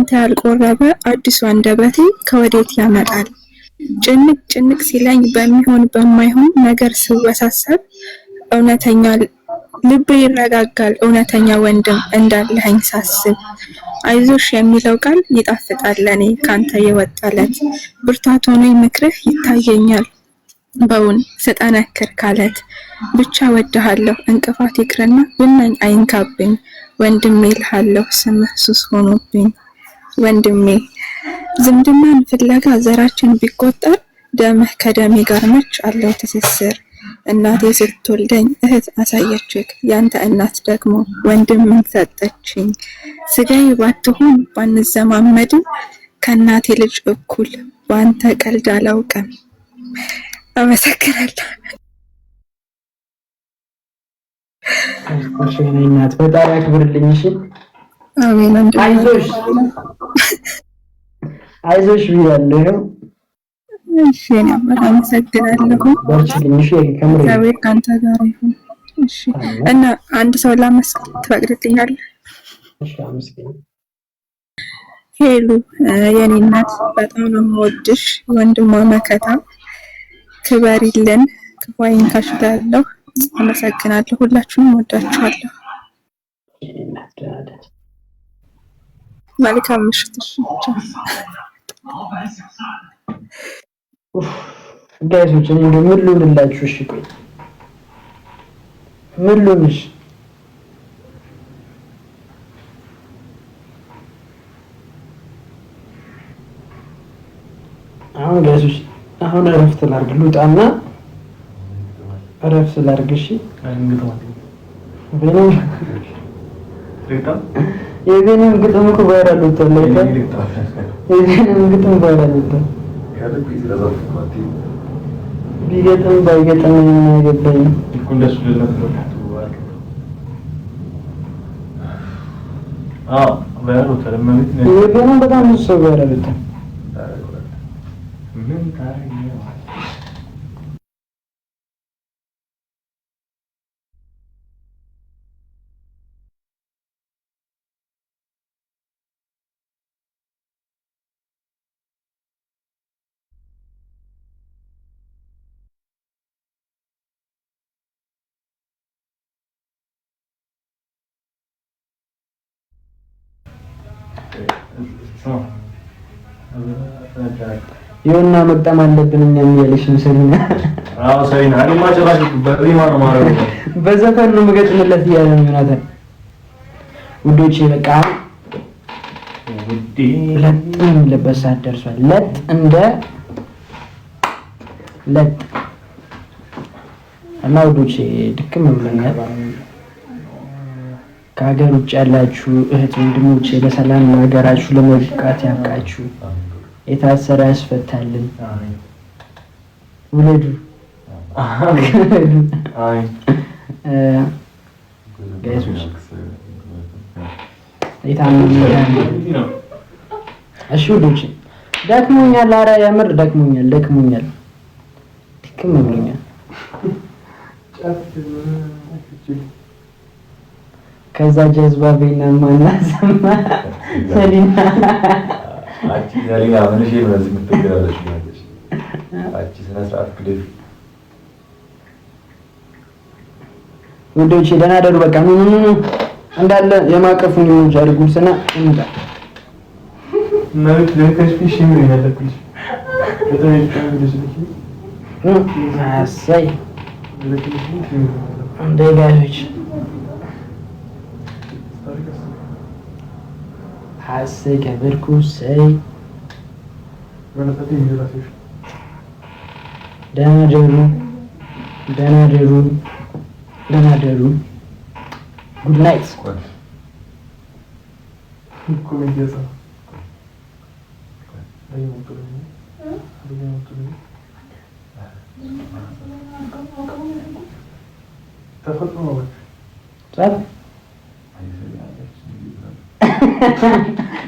ካንተ ያልቆረበ አዲሱ አንደበቴ ከወዴት ያመጣል? ጭንቅ ጭንቅ ሲለኝ በሚሆን በማይሆን ነገር ስወሳሰብ እውነተኛ ልቤ ይረጋጋል እውነተኛ ወንድም እንዳለኸኝ ሳስብ። አይዞሽ የሚለው ቃል ይጣፍጣል ለኔ ካንተ የወጣለት ብርታት ሆኖኝ ምክርህ ይታየኛል በውን ስጠነክር ካለት። ብቻ ወድሃለሁ እንቅፋት ይቅርና ብናኝ አይንካብኝ ወንድሜ እልሃለሁ ስምህ ሱስ ሆኖብኝ። ወንድሜ ዝምድናን ፍለጋ ዘራችን ቢቆጠር ደምህ ከደሜ ጋር መች አለው ትስስር። እናቴ ስትወልደኝ እህት አሳየችክ ያንተ እናት ደግሞ ወንድምን ሰጠችኝ። ስጋዬ ባትሆን ባንዘማመድም ከእናቴ ልጅ እኩል በአንተ ቀልድ አላውቅም። አመሰግናለሁ። እሺ እናት በጣም ያክብርልኝ። እሺ አሜን። አይዞሽ አይዞሽ ብያለሁ። እሺ እኔም በጣም አመሰግናለሁ። በርቺልኝ። እሺ ከምሬ እግዚአብሔር ካንተ ጋር ይሁን። እሺ እና አንድ ሰው ላመስግን ትፈቅድልኛለህ? እሺ አመስግኝ። ሄሉ የኔ እናት በጣም ነው የምወድሽ። ወንድሟ መከታ ክበሪልን፣ ክፉ አይንካሽ እላለሁ። አመሰግናለሁ። ሁላችሁንም ወዳችኋለሁ። መልካም ምሽት። ጋይሶች እኔ እንደው ምን ልሁንላችሁ? እሺ ቆይ ምን ልሁንሽ? አሁን ጋይሶች አሁን እረፍት ላድርግ፣ ልውጣና እረፍት ላድርግ። እሺ የቤንም ግጥም እኮ ቫይራል ወጥቷል። የቤንም ግጥም ቫይራል ወጥቷል። ቢገጥም ባይገጥም የማይገባኝ የቤንም በጣም ብዙ ሰው ቫይራል ወጥቷል። ይሁንና መቅጠም አለብን እኛም ያለሽ ሰሪና። አዎ ሰሪና እኔማ ጭራሽ በሪማ ነው ማለት ነው። በዘፈን ነው መገጥምለት እያለ ነው ዮናታን። ውዶቼ በቃ ውዴ ለጥም ለበሳ ደርሷል። ለጥ እንደ ለጥ እና ውዶቼ ድክም ብለኛል። ከሀገር ውጭ ያላችሁ እህት ወንድሞቼ በሰላም ለሀገራችሁ ለመብቃት ያብቃችሁ። የታሰረ ያስፈታልን። ውለዱ። እሺ ውዶቼ ደክሞኛል። ኧረ የምር ደክሞኛል። ድክም ብሎኛል። ከዛ ጀዝባ ቤና ማና ሰማ ሰሊና አቺ ሰሊና ምን እሺ ነው እዚህ የምትገራለሽ ማለት አቺ ስነ ስርዓት ግዴታ ወንዶች ደህና ደሩ። በቃ እንዳለ የማቀፉን ይሞጅ አድርጉልስና እንታ ማለት ለከስፊሽ ምን ያለኩልሽ በጣም ይችላልሽ አሳይ እንደጋጆች ሐሰይ ከበርኩ ሰይ ደህና ደሩ። ጉድ ናይት።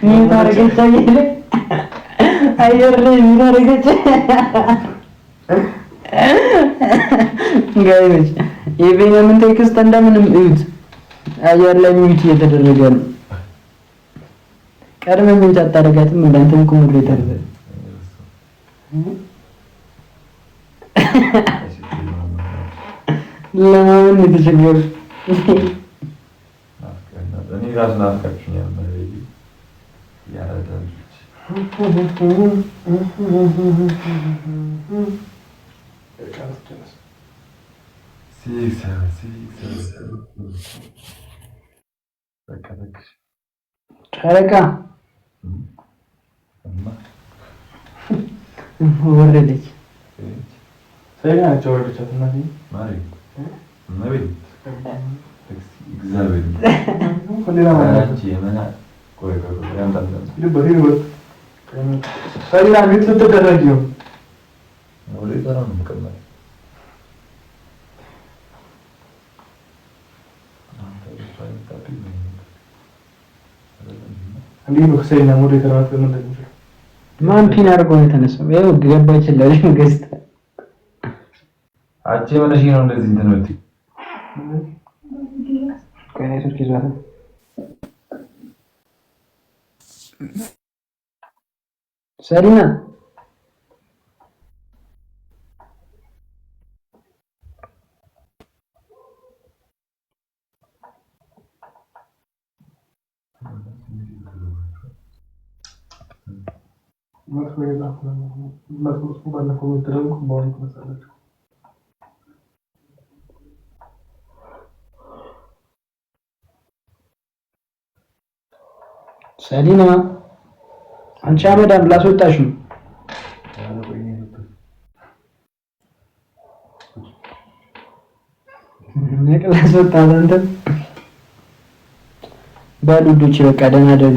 ምን ታረገች? አየር ላይ ምን ታረገች? ጋይስ የቤንያምን ቴክስት እንደምንም እዩት። አየር ላይ ሚዩት እየተደረገ ነው። ቀድመህ ምን ታደርጋትም እንዳንተ እኮ ሙሉ ይተርበ ለማን የተቸገረ እኔ ራሱ ናፍቃችሁኛል ማለት ያረዳልች ጨረቃ ወረደች። ማን ፒን አድርጎ ነው የተነሳው? ይኸው ገባችልኝ ገዝታ አቼ ወለሽ ነው እንደዚህ እንትን ነው እዚህ ከኔቶች ይዟል። ሰሪና ሰሊና አንቺ አመዳም ላስወጣሽ ነው። ነቅላስ ወጣ አንተ ባሉዶች በቃ ደህና ደሩ።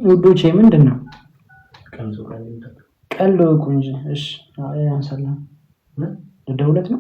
ውዶቼ ምንድን ነው ቀልድ? ቆንጆ እሺ፣ አይ አንሰላም ለሁለት ነው።